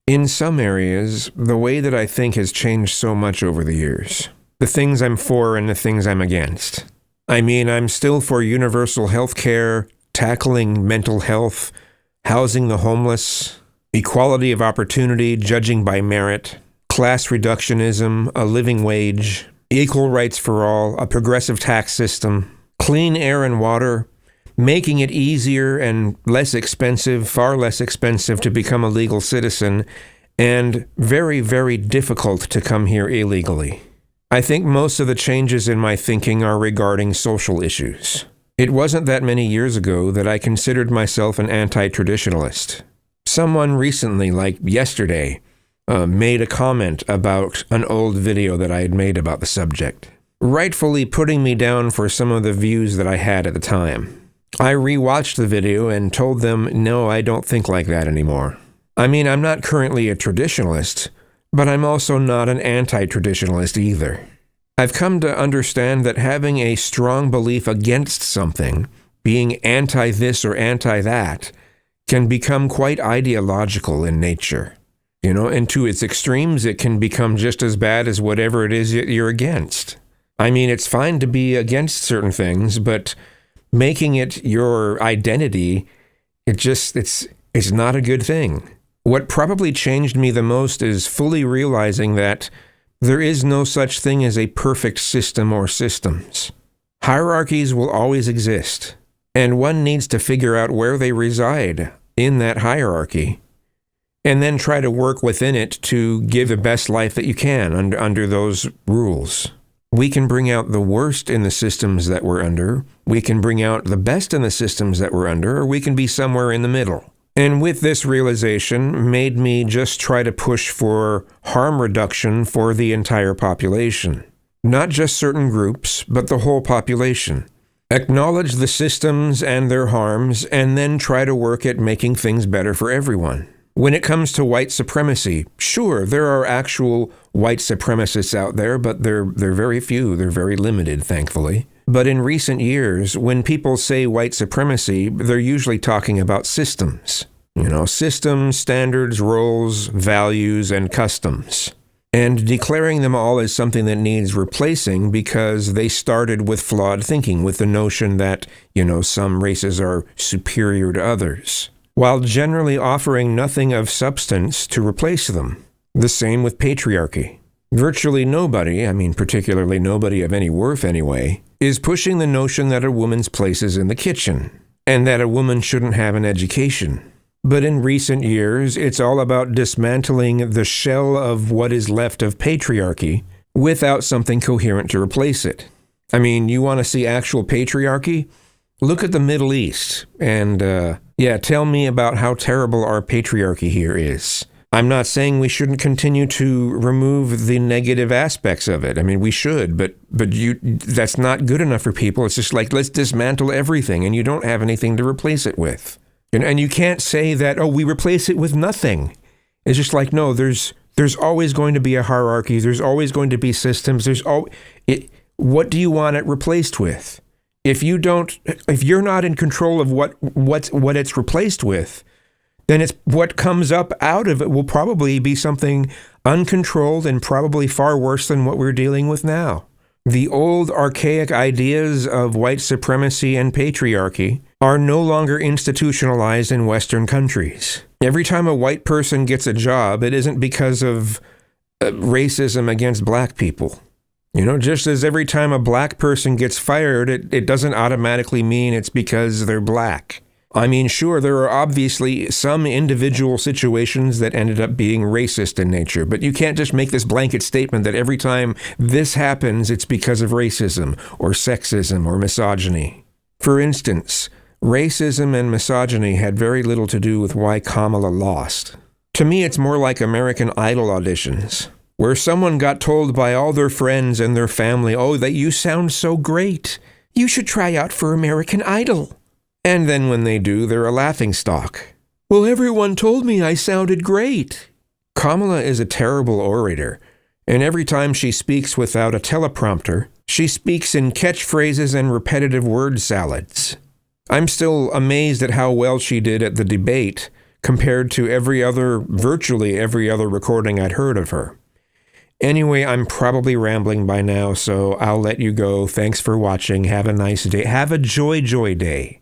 In some areas, the way that I think has changed so much over the years. The things I'm for and the things I'm against. I mean, I'm still for universal health care, tackling mental health, housing the homeless, equality of opportunity, judging by merit, class reductionism, a living wage, equal rights for all, a progressive tax system, clean air and water, making it easier and less expensive, far less expensive to become a legal citizen, and very, very difficult to come here illegally. I think most of the changes in my thinking are regarding social issues. It wasn't that many years ago that I considered myself an anti-traditionalist. Someone recently, like yesterday, made a comment about an old video that I had made about the subject, rightfully putting me down for some of the views that I had at the time. I rewatched the video and told them, no, I don't think like that anymore. I mean, I'm not currently a traditionalist, but I'm also not an anti-traditionalist either. I've come to understand that having a strong belief against something, being anti-this or anti-that, can become quite ideological in nature. You know, and to its extremes, it can become just as bad as whatever it is you're against. I mean, it's fine to be against certain things, but making it your identity, it's not a good thing. What probably changed me the most is fully realizing that there is no such thing as a perfect system or systems. Hierarchies will always exist, and one needs to figure out where they reside in that hierarchy, and then try to work within it to give the best life that you can under those rules. We can bring out the worst in the systems that we're under, we can bring out the best in the systems that we're under, or we can be somewhere in the middle. And with this realization made me just try to push for harm reduction for the entire population. Not just certain groups, but the whole population. Acknowledge the systems and their harms, and then try to work at making things better for everyone. When it comes to white supremacy, sure, there are actual white supremacists out there, but they're very few. They're very limited, thankfully. But in recent years, when people say white supremacy, they're usually talking about systems. You know, systems, standards, roles, values, and customs. And declaring them all as something that needs replacing because they started with flawed thinking, with the notion that, you know, some races are superior to others, while generally offering nothing of substance to replace them. The same with patriarchy. Virtually nobody, I mean particularly nobody of any worth anyway, is pushing the notion that a woman's place is in the kitchen, and that a woman shouldn't have an education. But in recent years, it's all about dismantling the shell of what is left of patriarchy without something coherent to replace it. I mean, you want to see actual patriarchy? Look at the Middle East, and tell me about how terrible our patriarchy here is. I'm not saying we shouldn't continue to remove the negative aspects of it. I mean, we should, but that's not good enough for people. It's just like, let's dismantle everything, and you don't have anything to replace it with. And you can't say that, oh, we replace it with nothing. It's just like, no, there's always going to be a hierarchy. There's always going to be systems. What do you want it replaced with? If you're not in control of what it's replaced with, then it's what comes up out of it will probably be something uncontrolled and probably far worse than what we're dealing with now. The old archaic ideas of white supremacy and patriarchy are no longer institutionalized in Western countries. Every time a white person gets a job, it isn't because of racism against black people. You know, just as every time a black person gets fired, it doesn't automatically mean it's because they're black. I mean, sure, there are obviously some individual situations that ended up being racist in nature, but you can't just make this blanket statement that every time this happens, it's because of racism or sexism or misogyny. For instance, racism and misogyny had very little to do with why Kamala lost. To me, it's more like American Idol auditions, where someone got told by all their friends and their family, oh, that you sound so great. You should try out for American Idol. And then when they do, they're a laughingstock. Well, everyone told me I sounded great. Kamala is a terrible orator, and every time she speaks without a teleprompter, she speaks in catchphrases and repetitive word salads. I'm still amazed at how well she did at the debate, compared to virtually every other recording I'd heard of her. Anyway, I'm probably rambling by now, so I'll let you go. Thanks for watching. Have a nice day. Have a joy day.